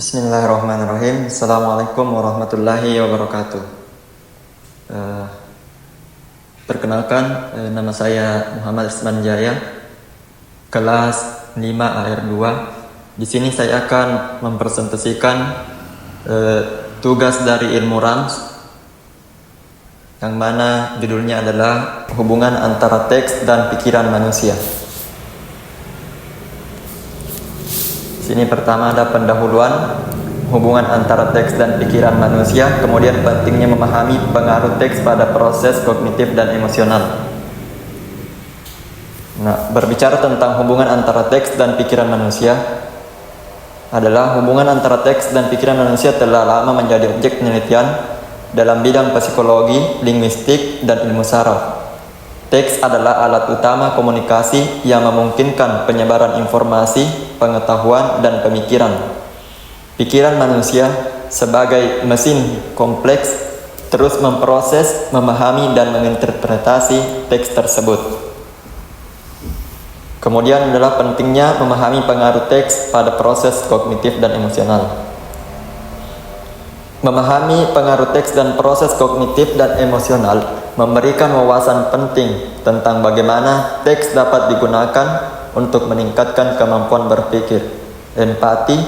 Bismillahirrahmanirrahim. Assalamualaikum warahmatullahi wabarakatuh. Perkenalkan, nama saya Muhammad Isman Jaya, kelas 5 AR2. Di sini saya akan mempresentasikan tugas dari ilmu Rams, yang mana judulnya adalah hubungan antara teks dan pikiran manusia. Sini pertama ada pendahuluan hubungan antara teks dan pikiran manusia, kemudian pentingnya memahami pengaruh teks pada proses kognitif dan emosional. Nah, berbicara tentang hubungan antara teks dan pikiran manusia adalah hubungan antara teks dan pikiran manusia telah lama menjadi objek penelitian dalam bidang psikologi, linguistik, dan ilmu saraf. Teks adalah alat utama komunikasi yang memungkinkan penyebaran informasi, pengetahuan, dan pemikiran. Pikiran manusia sebagai mesin kompleks terus memproses, memahami, dan menginterpretasi teks tersebut. Kemudian adalah pentingnya memahami pengaruh teks pada proses kognitif dan emosional. Memahami pengaruh teks dan proses kognitif dan emosional memberikan wawasan penting tentang bagaimana teks dapat digunakan untuk meningkatkan kemampuan berpikir, empati,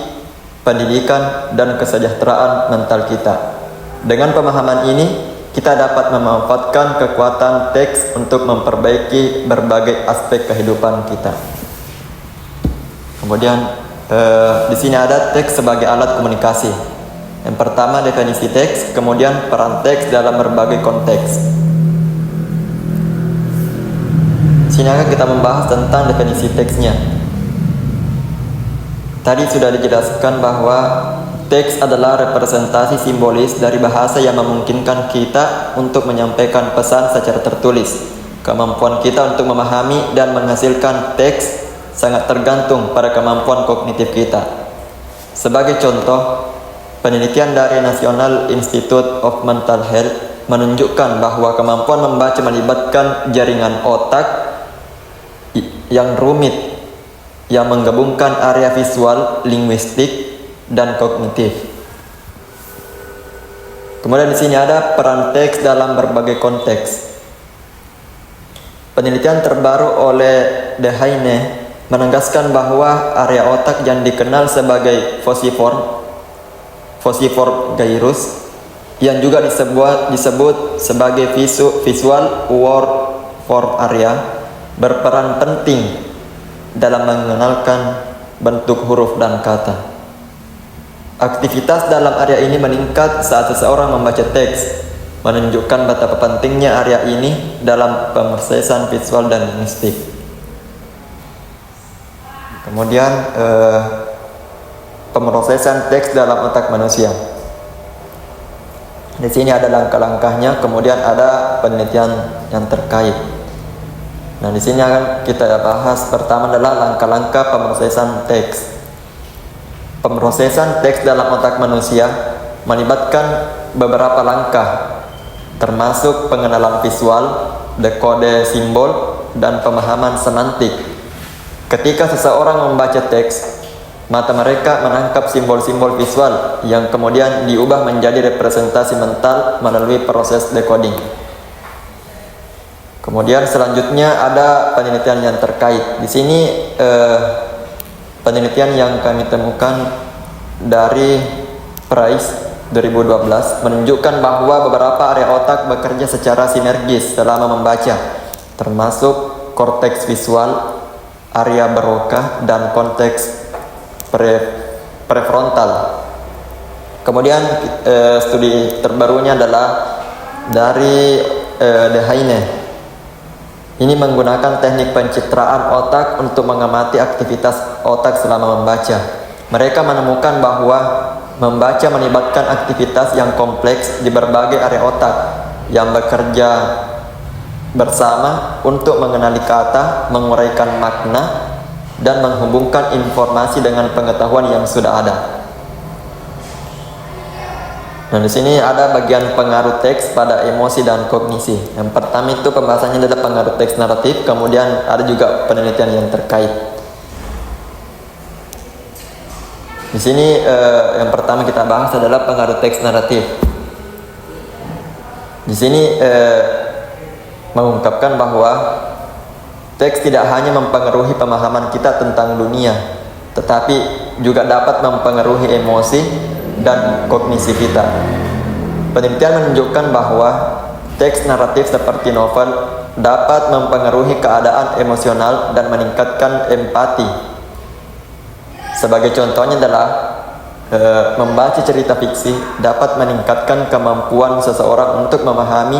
pendidikan, dan kesejahteraan mental kita. Dengan pemahaman ini, kita dapat memanfaatkan kekuatan teks untuk memperbaiki berbagai aspek kehidupan kita. Kemudian di sini ada teks sebagai alat komunikasi. Yang pertama definisi teks, kemudian peran teks dalam berbagai konteks. Sini akan kita membahas tentang definisi teksnya. Tadi sudah dijelaskan bahwa teks adalah representasi simbolis dari bahasa yang memungkinkan kita untuk menyampaikan pesan secara tertulis. Kemampuan kita untuk memahami dan menghasilkan teks sangat tergantung pada kemampuan kognitif kita. Sebagai contoh, penelitian dari National Institute of Mental Health menunjukkan bahwa kemampuan membaca melibatkan jaringan otak yang rumit yang menggabungkan area visual, linguistik, dan kognitif. Kemudian di sini ada peran teks dalam berbagai konteks. Penelitian terbaru oleh Dehaene menegaskan bahwa area otak yang dikenal sebagai fossiform gyrus yang juga disebut sebagai visual waveform area berperan penting dalam mengenalkan bentuk huruf dan kata. Aktivitas dalam area ini meningkat saat seseorang membaca teks, menunjukkan betapa pentingnya area ini dalam pemrosesan visual dan linguistik. Kemudian pemrosesan teks dalam otak manusia. Di sini ada langkah-langkahnya, kemudian ada penelitian yang terkait. Nah, di sini akan kita bahas pertama adalah langkah-langkah pemrosesan teks. Pemrosesan teks dalam otak manusia melibatkan beberapa langkah, termasuk pengenalan visual, dekode simbol, dan pemahaman semantik. Ketika seseorang membaca teks, mata mereka menangkap simbol-simbol visual yang kemudian diubah menjadi representasi mental melalui proses decoding. Kemudian selanjutnya ada penelitian yang terkait. Di sini penelitian yang kami temukan dari Price 2012 menunjukkan bahwa beberapa area otak bekerja secara sinergis selama membaca, termasuk korteks visual, area Broca, dan konteks prefrontal. Kemudian studi terbarunya adalah dari Dehaene. Ini menggunakan teknik pencitraan otak untuk mengamati aktivitas otak selama membaca. Mereka menemukan bahwa membaca melibatkan aktivitas yang kompleks di berbagai area otak yang bekerja bersama untuk mengenali kata, menguraikan makna, dan menghubungkan informasi dengan pengetahuan yang sudah ada. Nah, di sini ada bagian pengaruh teks pada emosi dan kognisi. Yang pertama itu pembahasannya adalah pengaruh teks naratif, kemudian ada juga penelitian yang terkait. Di sini yang pertama kita bahas adalah pengaruh teks naratif. Di sini mengungkapkan bahwa teks tidak hanya mempengaruhi pemahaman kita tentang dunia, tetapi juga dapat mempengaruhi emosi dan kognisi kita. Penelitian menunjukkan bahwa teks naratif seperti novel dapat mempengaruhi keadaan emosional dan meningkatkan empati. Sebagai contohnya adalah membaca cerita fiksi dapat meningkatkan kemampuan seseorang untuk memahami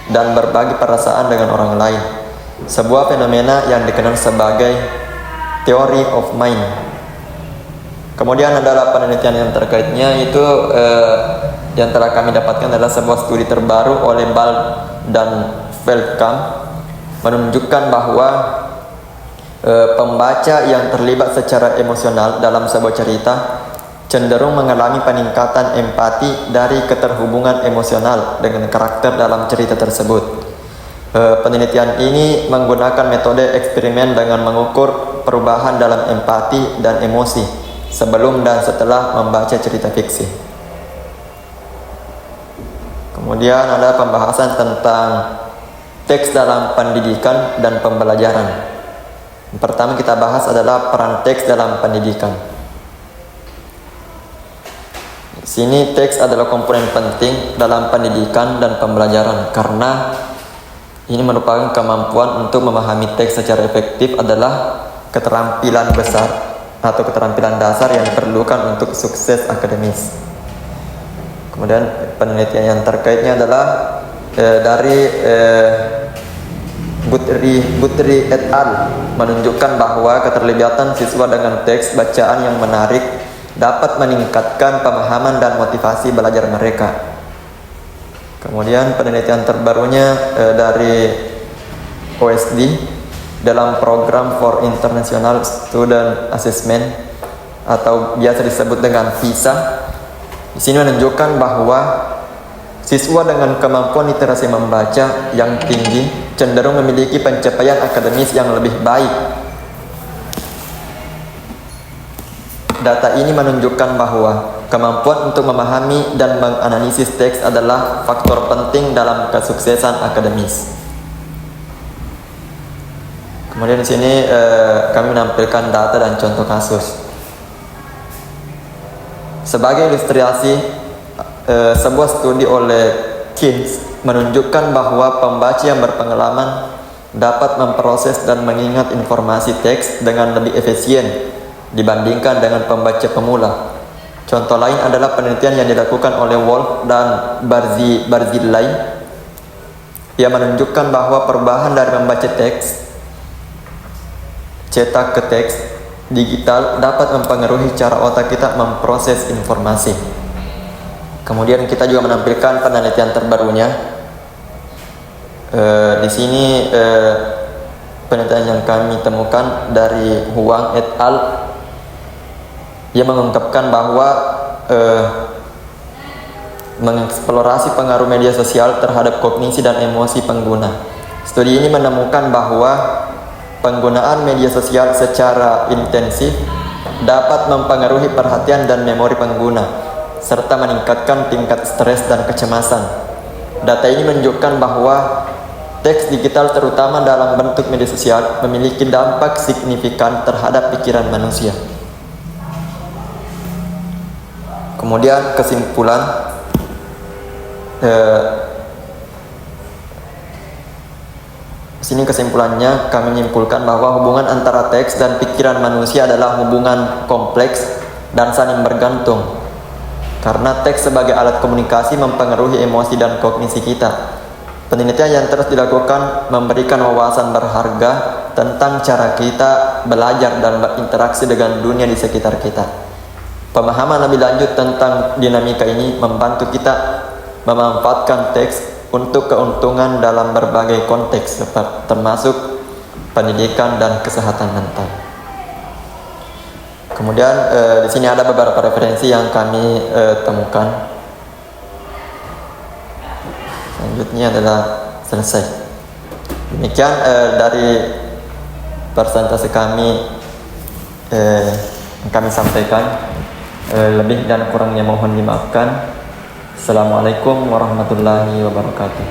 dan berbagi perasaan dengan orang lain. Sebuah fenomena yang dikenal sebagai theory of mind. Kemudian adalah penelitian yang terkaitnya itu yang telah kami dapatkan adalah sebuah studi terbaru oleh Ball dan Feldkamp menunjukkan bahwa pembaca yang terlibat secara emosional dalam sebuah cerita cenderung mengalami peningkatan empati dari keterhubungan emosional dengan karakter dalam cerita tersebut. Penelitian ini menggunakan metode eksperimen dengan mengukur perubahan dalam empati dan emosi sebelum dan setelah membaca cerita fiksi. Kemudian ada pembahasan tentang teks dalam pendidikan dan pembelajaran. Yang pertama kita bahas adalah peran teks dalam pendidikan. Di sini teks adalah komponen penting dalam pendidikan dan pembelajaran karena ini merupakan kemampuan untuk memahami teks secara efektif adalah keterampilan besar atau keterampilan dasar yang diperlukan untuk sukses akademis. Kemudian penelitian yang terkaitnya adalah dari Guthrie et al. Menunjukkan bahwa keterlibatan siswa dengan teks bacaan yang menarik dapat meningkatkan pemahaman dan motivasi belajar mereka. Kemudian penelitian terbarunya dari OSD dalam program for International Student Assessment atau biasa disebut dengan PISA. Di sini menunjukkan bahwa siswa dengan kemampuan literasi membaca yang tinggi cenderung memiliki pencapaian akademis yang lebih baik. Data ini menunjukkan bahwa kemampuan untuk memahami dan menganalisis teks adalah faktor penting dalam kesuksesan akademis. Kemudian di sini kami menampilkan data dan contoh kasus. Sebagai ilustrasi, sebuah studi oleh Keynes menunjukkan bahwa pembaca yang berpengalaman dapat memproses dan mengingat informasi teks dengan lebih efisien dibandingkan dengan pembaca pemula. Contoh lain adalah penelitian yang dilakukan oleh Wolf dan Barzilai yang menunjukkan bahwa perubahan dari membaca teks cetak ke teks digital dapat mempengaruhi cara otak kita memproses informasi. Kemudian kita juga menampilkan penelitian terbarunya. Di sini penelitian yang kami temukan dari Huang et al. Ia mengungkapkan bahwa mengeksplorasi pengaruh media sosial terhadap kognisi dan emosi pengguna. Studi ini menemukan bahwa penggunaan media sosial secara intensif dapat mempengaruhi perhatian dan memori pengguna, serta meningkatkan tingkat stres dan kecemasan. Data ini menunjukkan bahwa teks digital terutama dalam bentuk media sosial memiliki dampak signifikan terhadap pikiran manusia. Kemudian kesimpulan sini kesimpulannya kami menyimpulkan bahwa hubungan antara teks dan pikiran manusia adalah hubungan kompleks dan saling bergantung. Karena teks sebagai alat komunikasi mempengaruhi emosi dan kognisi kita. Penelitian yang terus dilakukan memberikan wawasan berharga tentang cara kita belajar dan berinteraksi dengan dunia di sekitar kita. Pemahaman lebih lanjut tentang dinamika ini membantu kita memanfaatkan teks untuk keuntungan dalam berbagai konteks, termasuk pendidikan dan kesehatan mental. Kemudian di sini ada beberapa referensi yang kami temukan. Selanjutnya adalah selesai. Demikian dari presentasi kami yang kami sampaikan. Lebih dan kurangnya mohon dimaafkan. Assalamualaikum warahmatullahi wabarakatuh.